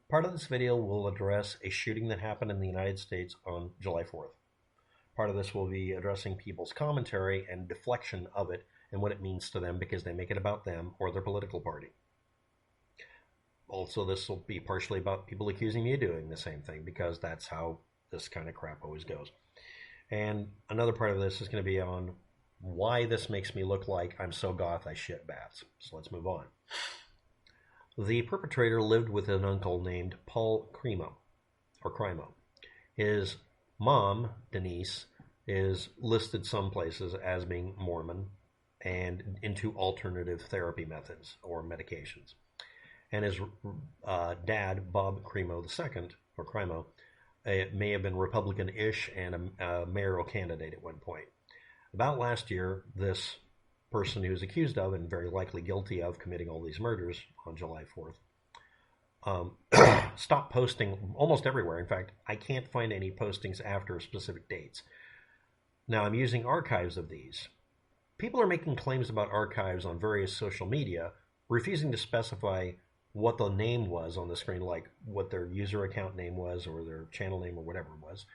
Part of this video will address a shooting that happened in the United States on July 4th. Part of this will be addressing people's commentary and deflection of it and what it means to them because they make it about them or their political party. Also, this will be partially about people accusing me of doing the same thing because that's how this kind of crap always goes. And another part of this is going to be on why this makes me look like I'm so goth I shit bats. So let's move on. The perpetrator lived with an uncle named Paul Crimo. His mom, Denise, is listed some places as being Mormon and into alternative therapy methods or medications. And his dad, Bob Crimo II, or Crimo, may have been Republican-ish and a mayoral candidate at one point. About last year, this person who is accused of and very likely guilty of committing all these murders on July 4th stopped posting almost everywhere. In fact, I can't find any postings after specific dates. Now, I'm using archives of these. People are making claims about archives on various social media, refusing to specify what the name was on the screen, like what their user account name was or their channel name or whatever it was,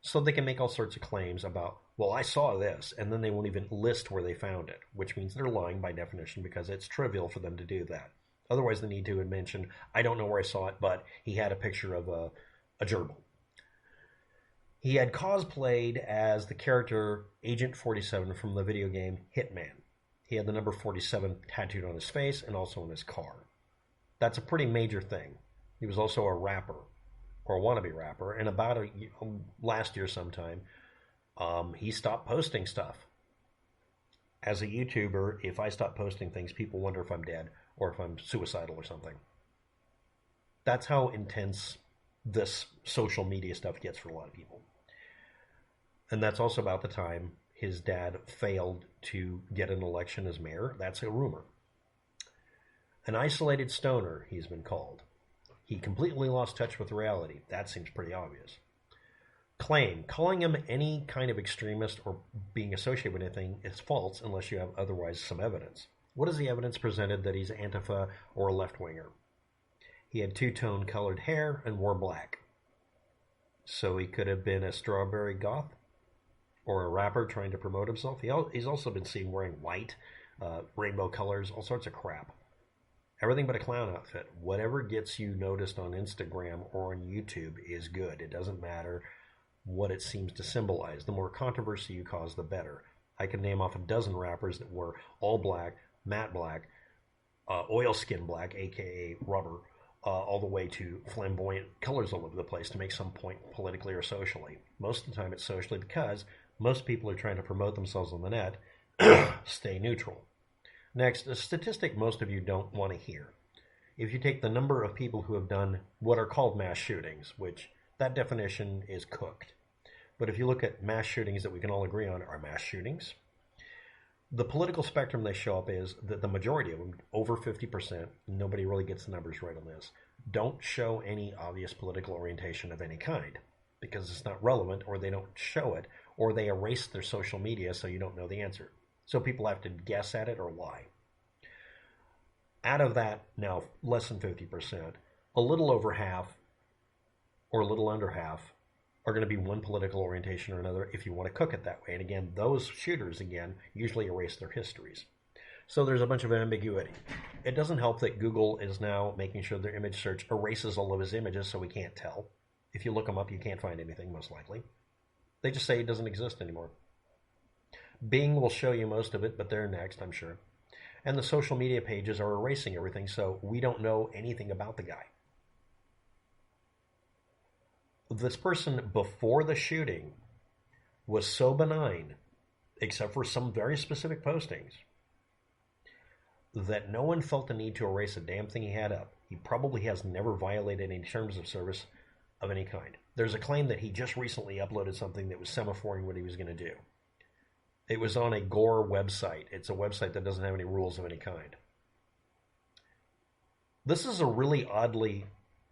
so they can make all sorts of claims about, well, I saw this, and then they won't even list where they found it, which means they're lying by definition because it's trivial for them to do that. Otherwise, they need to mention, I don't know where I saw it, but he had a picture of a gerbil. He had cosplayed as the character Agent 47 from the video game Hitman. He had the number 47 tattooed on his face and also on his car. That's a pretty major thing. He was also a rapper, or a wannabe rapper, and about last year sometime, he stopped posting stuff. As a YouTuber, if I stop posting things, people wonder if I'm dead or if I'm suicidal or something. That's how intense this social media stuff gets for a lot of people. And that's also about the time his dad failed to get an election as mayor. That's a rumor. An isolated stoner, he's been called. He completely lost touch with reality. That seems pretty obvious. Calling him any kind of extremist or being associated with anything is false unless you have otherwise some evidence. What is the evidence presented that he's antifa or a left-winger? He had two-tone colored hair and wore black. So he could have been a strawberry goth or a rapper trying to promote himself. He's also been seen wearing white, rainbow colors, all sorts of crap. Everything but a clown outfit. Whatever gets you noticed on Instagram or on YouTube is good. It doesn't matter what it seems to symbolize. The more controversy you cause, the better. I can name off a dozen rappers that were all black, matte black, oilskin black, aka rubber, all the way to flamboyant colors all over the place to make some point politically or socially. Most of the time it's socially because most people are trying to promote themselves on the net. Stay neutral. Next, a statistic most of you don't want to hear. If you take the number of people who have done what are called mass shootings, which that definition is cooked. But if you look at mass shootings that we can all agree on are mass shootings, the political spectrum they show up is that the majority of them, over 50%, nobody really gets the numbers right on this, don't show any obvious political orientation of any kind because it's not relevant, or they don't show it, or they erase their social media so you don't know the answer. So people have to guess at it or lie. Out of that, now less than 50%, a little over half or a little under half are going to be one political orientation or another if you want to cook it that way. And again, those shooters, again, usually erase their histories. So there's a bunch of ambiguity. It doesn't help that Google is now making sure their image search erases all of his images so we can't tell. If you look them up, you can't find anything, most likely. They just say it doesn't exist anymore. Bing will show you most of it, but they're next, I'm sure. And the social media pages are erasing everything, so we don't know anything about the guy. This person before the shooting was so benign, except for some very specific postings, that no one felt the need to erase a damn thing he had up. He probably has never violated any terms of service of any kind. There's a claim that he just recently uploaded something that was semaphoring what he was going to do. It was on a Gore website. It's a website that doesn't have any rules of any kind. This is a really oddly,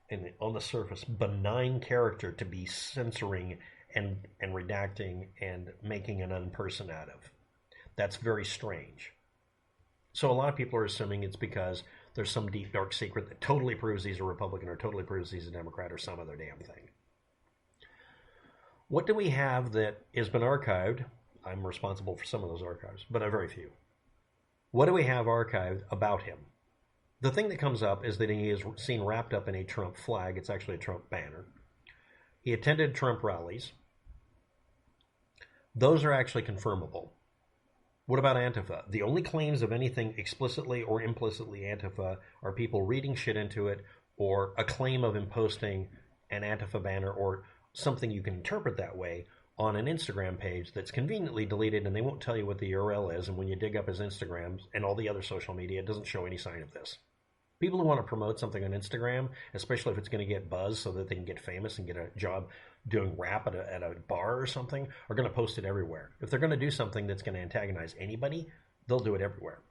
and on the surface, benign character to be censoring and redacting and making an unperson out of. That's very strange. So a lot of people are assuming it's because there's some deep, dark secret that totally proves he's a Republican or totally proves he's a Democrat or some other damn thing. What do we have that has been archived? I'm responsible for some of those archives, but very few. What do we have archived about him? The thing that comes up is that he is seen wrapped up in a Trump flag. It's actually a Trump banner. He attended Trump rallies. Those are actually confirmable. What about Antifa? The only claims of anything explicitly or implicitly Antifa are people reading shit into it, or a claim of him posting an Antifa banner or something you can interpret that way on an Instagram page that's conveniently deleted, and they won't tell you what the URL is, and when you dig up his Instagram and all the other social media, it doesn't show any sign of this. People who want to promote something on Instagram, especially if it's going to get buzz so that they can get famous and get a job doing rap at a bar or something, are going to post it everywhere. If they're going to do something that's going to antagonize anybody, they'll do it everywhere.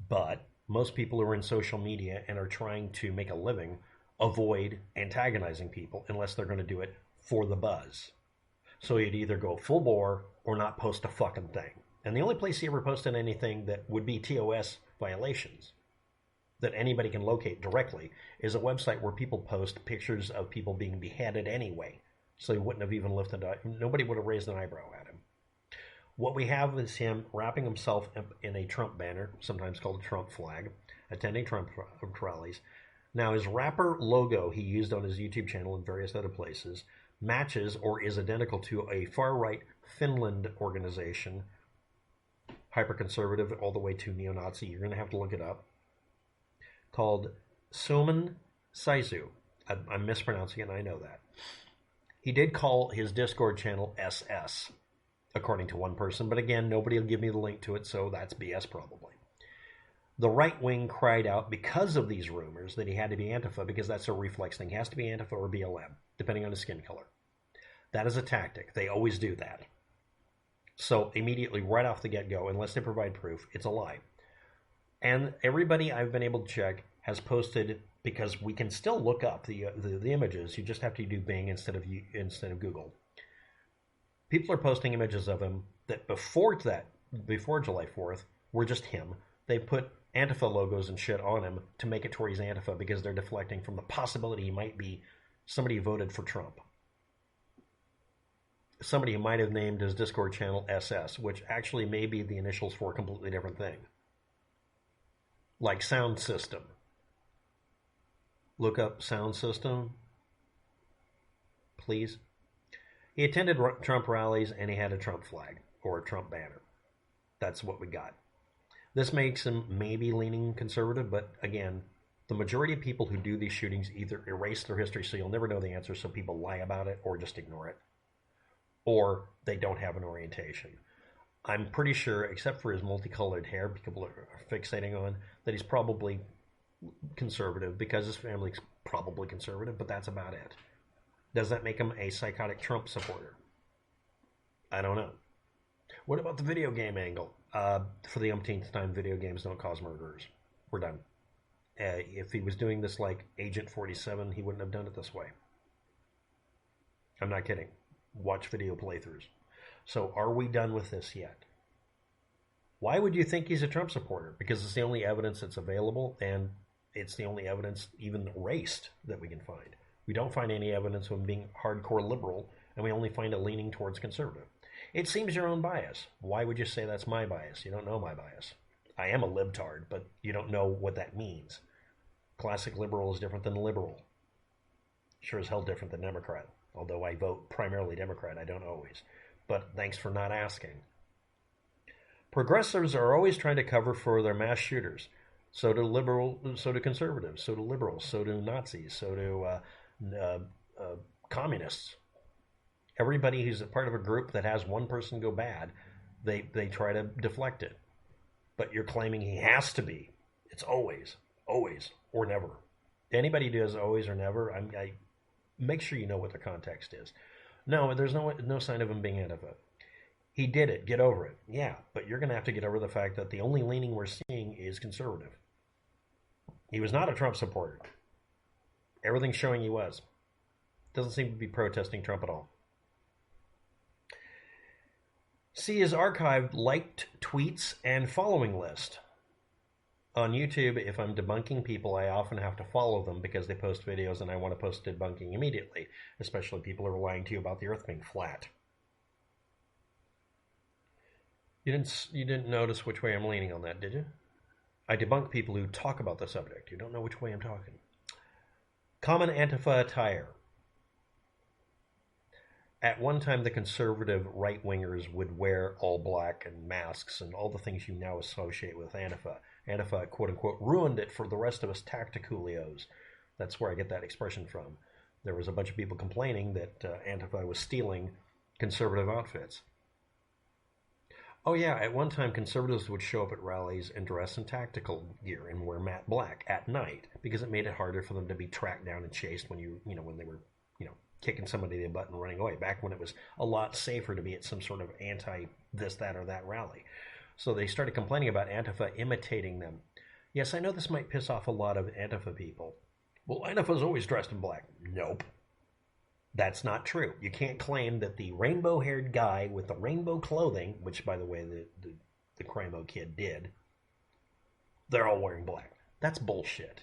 But most people who are in social media and are trying to make a living avoid antagonizing people unless they're going to do it for the buzz. So you'd either go full bore or not post a fucking thing. And the only place he ever posted anything that would be TOS violations that anybody can locate directly is a website where people post pictures of people being beheaded anyway. So he wouldn't have even lifted, nobody would have raised an eyebrow at him. What we have is him wrapping himself in a Trump banner, sometimes called a Trump flag, attending Trump rallies. Now his rapper logo he used on his YouTube channel and various other places matches or is identical to a far-right Finland organization, hyper-conservative all the way to neo-Nazi. You're going to have to look it up. Called Suomen Saisu. I'm mispronouncing it, and I know that. He did call his Discord channel SS, according to one person, but again, nobody will give me the link to it, so that's BS probably. The right wing cried out because of these rumors that he had to be Antifa, because that's a reflex thing. He has to be Antifa or BLM, depending on his skin color. That is a tactic. They always do that. So immediately, right off the get-go, unless they provide proof, it's a lie. And everybody I've been able to check has posted, because we can still look up the images. You just have to do Bing instead of Google. People are posting images of him that before July 4th were just him. They put Antifa logos and shit on him to make it to where he's Antifa, because they're deflecting from the possibility he might be somebody who voted for Trump. Somebody who might have named his Discord channel SS, which actually may be the initials for a completely different thing. Like sound system. Look up sound system, please. He attended Trump rallies and he had a Trump flag or a Trump banner. That's what we got. This makes him maybe leaning conservative, but again, the majority of people who do these shootings either erase their history so you'll never know the answer, so people lie about it or just ignore it, or they don't have an orientation. I'm pretty sure, except for his multicolored hair, people are fixating on, that he's probably conservative because his family's probably conservative, but that's about it. Does that make him a psychotic Trump supporter? I don't know. What about the video game angle? For the umpteenth time, video games don't cause murderers. We're done. If he was doing this like Agent 47, he wouldn't have done it this way. I'm not kidding. Watch video playthroughs. So are we done with this yet? Why would you think he's a Trump supporter? Because it's the only evidence that's available, and it's the only evidence even erased that we can find. We don't find any evidence of him being hardcore liberal, and we only find a leaning towards conservative. It seems your own bias. Why would you say that's my bias? You don't know my bias. I am a libtard, but you don't know what that means. Classic liberal is different than liberal. Sure as hell different than Democrat. Although I vote primarily Democrat, I don't always. But thanks for not asking. Progressives are always trying to cover for their mass shooters. So do conservatives, so do liberals, so do Nazis, so do communists. Everybody who's a part of a group that has one person go bad, they try to deflect it. But you're claiming he has to be. It's always, or never. Anybody who does always or never, I make sure you know what the context is. No, there's no sign of him being Antifa. He did it. Get over it. Yeah, but you're going to have to get over the fact that the only leaning we're seeing is conservative. He was not a Trump supporter. Everything's showing he was. Doesn't seem to be protesting Trump at all. See his archived liked tweets and following list. On YouTube, if I'm debunking people, I often have to follow them because they post videos and I want to post debunking immediately, especially people who are lying to you about the earth being flat. You didn't notice which way I'm leaning on that, did you? I debunk people who talk about the subject. You don't know which way I'm talking. Common antifa attire. At one time, the conservative right-wingers would wear all black and masks and all the things you now associate with Antifa. Antifa, quote-unquote, ruined it for the rest of us tacticoolios. That's where I get that expression from. There was a bunch of people complaining that Antifa was stealing conservative outfits. Oh yeah, at one time conservatives would show up at rallies and dress in tactical gear and wear matte black at night because it made it harder for them to be tracked down and chased when when they were, kicking somebody in the butt and running away. Back when it was a lot safer to be at some sort of anti this, that, or that rally. So they started complaining about Antifa imitating them. Yes, I know this might piss off a lot of Antifa people. Well, Antifa's always dressed in black. Nope. That's not true. You can't claim that the rainbow-haired guy with the rainbow clothing, which, by the way, the Crimo kid did, they're all wearing black. That's bullshit.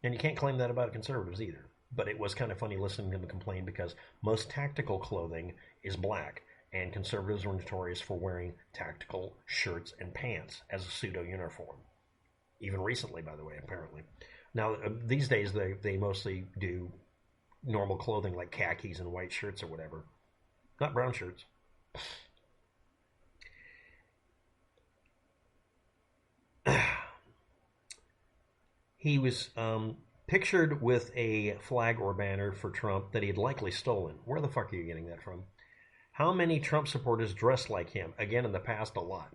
And you can't claim that about conservatives either. But it was kind of funny listening to them complain because most tactical clothing is black, and conservatives were notorious for wearing tactical shirts and pants as a pseudo-uniform. Even recently, by the way, apparently. Now, these days, they mostly do normal clothing like khakis and white shirts or whatever. Not brown shirts. He was pictured with a flag or banner for Trump that he had likely stolen. Where the fuck are you getting that from? How many Trump supporters dress like him? Again, in the past, a lot.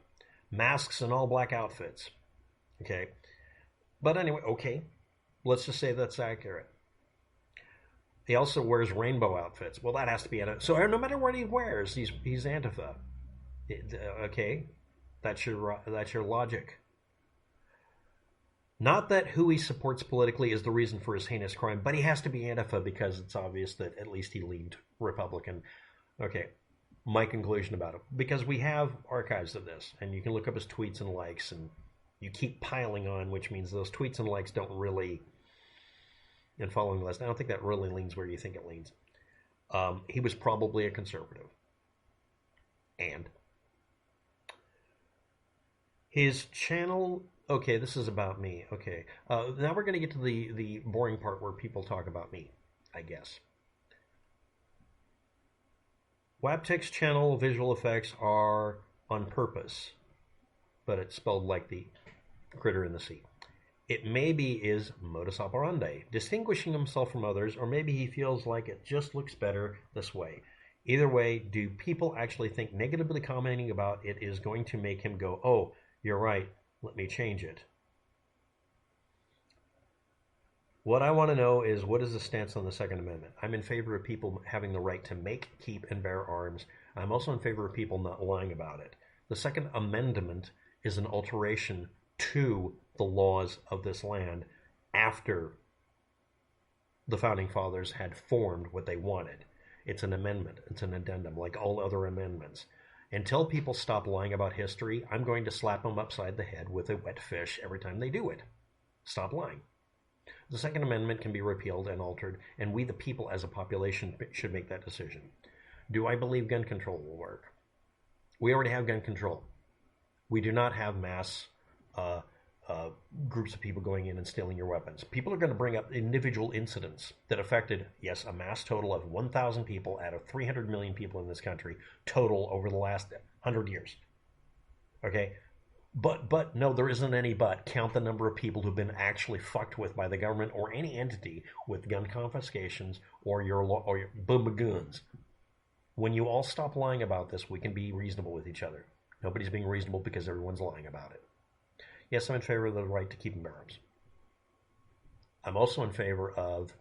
Masks and all black outfits. Okay. But anyway, okay. Let's just say that's accurate. He also wears rainbow outfits. Well, that has to be Antifa. So no matter what he wears, he's Antifa. Okay, that's your logic. Not that who he supports politically is the reason for his heinous crime, but he has to be Antifa because it's obvious that at least he leaned Republican. Okay, my conclusion about it. Because we have archives of this, and you can look up his tweets and likes, and you keep piling on, which means those tweets and likes don't really... And following the list, I don't think that really leans where you think it leans. He was probably a conservative. And his channel... Okay, this is about me. Okay. Now we're going to get to the boring part where people talk about me, I guess. Waptick's channel visual effects are on purpose, but it's spelled like the critter in the sea. It maybe is modus operandi, distinguishing himself from others, or maybe he feels like it just looks better this way. Either way, do people actually think negatively commenting about it is going to make him go, oh, you're right, let me change it? What I want to know is, what is the stance on the Second Amendment? I'm in favor of people having the right to make, keep, and bear arms. I'm also in favor of people not lying about it. The Second Amendment is an alteration to the laws of this land after the Founding Fathers had formed what they wanted. It's an amendment. It's an addendum, like all other amendments. Until people stop lying about history, I'm going to slap them upside the head with a wet fish every time they do it. Stop lying. The Second Amendment can be repealed and altered, and we the people as a population should make that decision. Do I believe gun control will work? We already have gun control. We do not have mass groups of people going in and stealing your weapons. People are going to bring up individual incidents that affected, yes, a mass total of 1,000 people out of 300 million people in this country, total over the last 100 years. Okay? But, no, there isn't any but. Count the number of people who've been actually fucked with by the government or any entity with gun confiscations or your boom-a-goons. When you all stop lying about this, we can be reasonable with each other. Nobody's being reasonable because everyone's lying about it. Yes, I'm in favor of the right to keep and bear arms. I'm also in favor of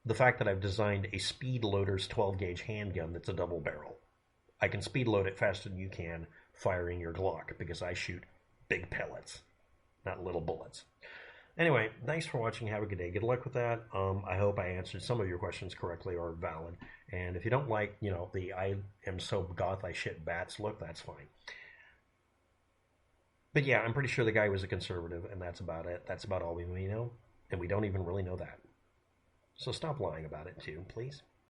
the fact that I've designed a speed loader's 12-gauge handgun that's a double barrel. I can speed load it faster than you can firing your Glock because I shoot big pellets, not little bullets. Anyway, thanks for watching. Have a good day. Good luck with that. I hope I answered some of your questions correctly or valid. And if you don't like, the I am so goth I shit bats look, that's fine. But yeah, I'm pretty sure the guy was a conservative, and that's about it. That's about all we know, and we don't even really know that. So stop lying about it too, please.